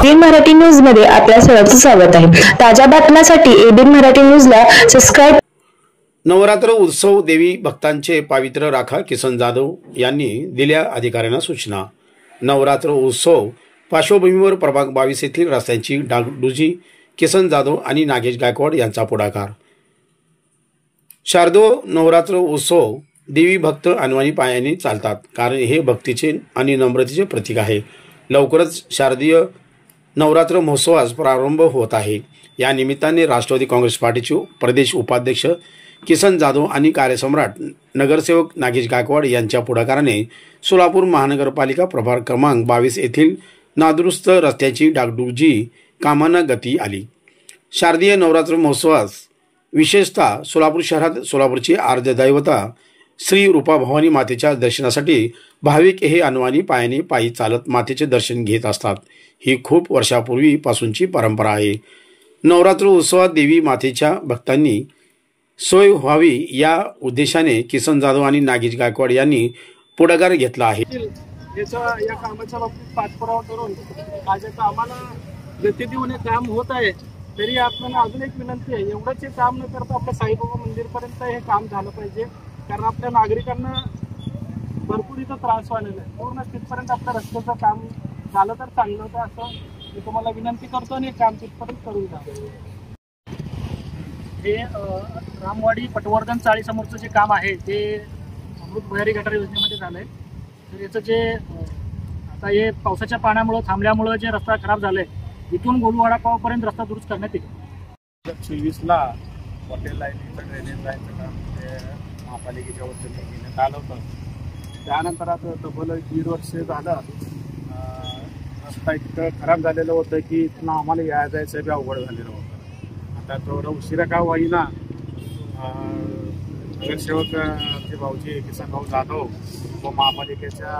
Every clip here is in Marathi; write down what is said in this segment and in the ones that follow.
एबीएन मराठी न्यूज मध्ये आपल्या सर्वांचं स्वागत आहे। ताज्या बातम्यांसाठी एबीएन मराठी न्यूजला सबस्क्राइब। नवरात्र उत्सव देवी भक्तांचे पावित्र्य राखा, किसन जाधव यांनी दिल्या अधिकाऱ्यांना सूचना। नवरात्र उत्सव पार्श्वभूमीवर प्रभाग 22 येथील रस्त्यांची डागडुजी, किसन जाधव आणि नागेश गायकवाड यांचा पुढाकार। शारदीय नवरात्र उत्सव देवी भक्त अनवाणी पायाने चालतात, कारण हे भक्तीचे आणि नम्रतेचे प्रतीक आहे। लवकरच शारदीय नवरात्र महोत्सवास प्रारंभ होत आहे। या निमित्ताने राष्ट्रवादी काँग्रेस पार्टीचे प्रदेश उपाध्यक्ष किसन जाधव आणि कार्यसम्राट नगरसेवक नागेश गायकवाड यांच्या पुढाकाराने सोलापूर महानगरपालिका प्रभाग क्रमांक 22 येथील नादुरुस्त रस्त्याची डागडुजी कामांना गती आली। शारदीय नवरात्र महोत्सवास विशेषतः सोलापूर शहरात सोलापूरची आराध्य दैवता श्री रूपा भवानी मातेच्या दर्शनासाठी भाविक हे अनवाणी पायाने पायी चालत मातेचे दर्शन घेत असतात। ही खूप वर्षापूर्वीपासूनची परंपरा आहे। नवरात्र उत्सवात देवी मातेच्या भक्तांनी सोय व्हावी या उद्देशाने किसन जाधव आणि नागेश गायकवाड यांनी पुढाकार घेतला आहे। या कामाच्या बाबतीत पाठपुरावा करून माझ्या आम्हाला गती देऊन काम होत आहे, तरी आपल्याला अजून एक विनंती आहे, एवढंच हे काम न करता आपल्या साईबाबा मंदिरपर्यंत हे काम झालं पाहिजे, कारण आपल्या नागरिकांना भरपूर इथं त्रास व्हायला आहे। पूर्ण तिथपर्यंत आपल्या रस्त्याचं काम झालं तर चांगलं होतं, असं मी तुम्हाला विनंती करतो आणि काम तिथपर्यंत करून द्या। हे रामवाडी पटवर्धन चाळी समोरचं जे काम आहे ते अमृत भुयारी गटार योजनेमध्ये झालं आहे। तर याचं जे आता हे पावसाच्या पाण्यामुळं थांबल्यामुळं जे रस्ता खराब झाला आहे, इथून गोलवाडा पावपर्यंत रस्ता दुरुस्त करण्यात येईल। 2024ला हॉटेल लाईनीचं ड्रेनेज लाईनचं काम ते महापालिकेच्या वतीने घेण्यात आलं होतं। त्यानंतर आता तब्बल 1.5 वर्ष झालं रस्ता इतकं खराब झालेलं होतं की इथनं आम्हाला या जायचं बी अवघड झालेलं होतं। आता थोडं उशिरा का होईना नगरसेवक आमचे भाऊजी किसन भाऊ जाधव व महापालिकेच्या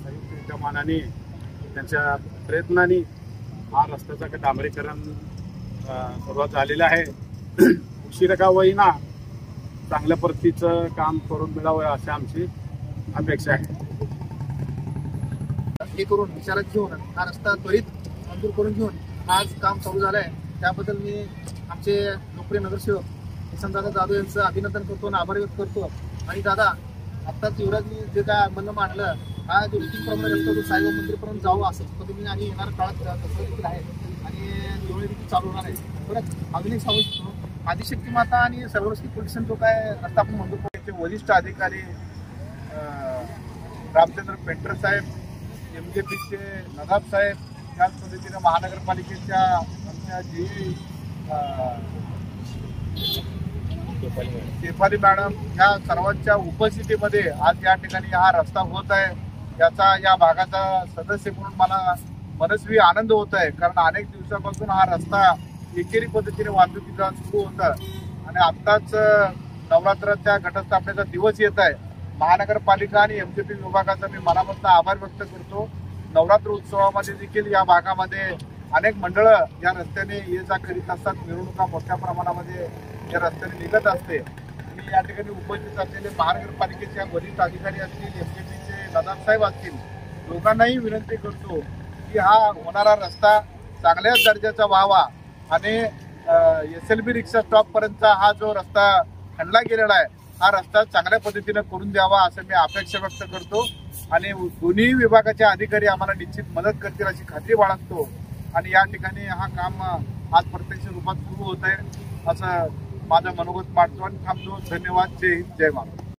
संयुक्त विद्यमानाने त्यांच्या प्रयत्नाने हा रस्त्याचं डांबरीकरण सुरुवात झालेलं आहे। उशिरा का होईना चांगल्या पद्धतीचं काम करून मिळावं अशी आमची अपेक्षा आहे। हे करून विचारात घेऊन हा रस्ता त्वरित मंजूर करून घेऊन आज काम चालू झालं आहे, त्याबद्दल मी आमचे लोकप्रिय नगरसेवक किसन दादा जाधव यांचं अभिनंदन करतो आणि आभार व्यक्त करतो। आणि दादा आत्ताच युवराजनी जे काय म्हणणं मांडलं, हा जो रीतीप्रमाणे रस्ता तो साईबाबा मंदिरपर्यंत जावं असंच पद्धतीने आणि येणाऱ्या काळात तसं देखील आहे आणि एवढे देखील चालू होणार आहे। परत अजून एक सांगू शकतो, आदिशक्ती माता आणि सर्वस्वी पोलिसांचा जो काय रस्ता आपण म्हणतो, त्याचे वरिष्ठ अधिकारी रामचंद्र पेंटर साहेब, MJPचे नदाब साहेब, त्याच पद्धतीने महानगरपालिकेच्या आमच्या जी शेफाली मॅडम ह्या सर्वांच्या उपस्थितीमध्ये आज या ठिकाणी हा रस्ता होत आहे। याचा या भागाचा सदस्य म्हणून मला मनस्वी आनंद होत आहे, कारण अनेक दिवसापासून हा रस्ता एकेरी पद्धतीने वाहतुकीचा सुरू होता आणि आत्ताच नवरात्राच्या घटस्थापनेचा दिवस येत आहे। महानगरपालिका आणि MJP विभागाचा मी मनापासून आभार व्यक्त करतो। नवरात्र उत्सवामध्ये देखील या भागामध्ये अनेक मंडळं या रस्त्याने ये जा करीत असतात, मिरवणुका मोठ्या प्रमाणामध्ये या रस्त्याने निघत असते। मी या ठिकाणी उपस्थित असलेले महानगरपालिकेच्या वरिष्ठ अधिकारी असतील, MJPचे नदाब साहेब असतील, लोकांनाही विनंती करतो की हा होणारा रस्ता चांगल्याच दर्जाचा व्हावा आणि SLB रिक्षा स्टॉपपर्यंतचा हा जो रस्ता खणला गेलेला आहे, हा रस्ता चांगल्या पद्धतीने करून द्यावा असं मी अपेक्षा व्यक्त करतो आणि दोन्ही विभागाचे अधिकारी आम्हाला निश्चित मदत करतील अशी खात्री बाळगतो। आणि या ठिकाणी हा काम आज प्रत्यक्ष रूपात सुरू होत आहे असं माझं मनोगत मांडतो आणि थांबतो। धन्यवाद। जय हिंद, जय महाराष्ट्र।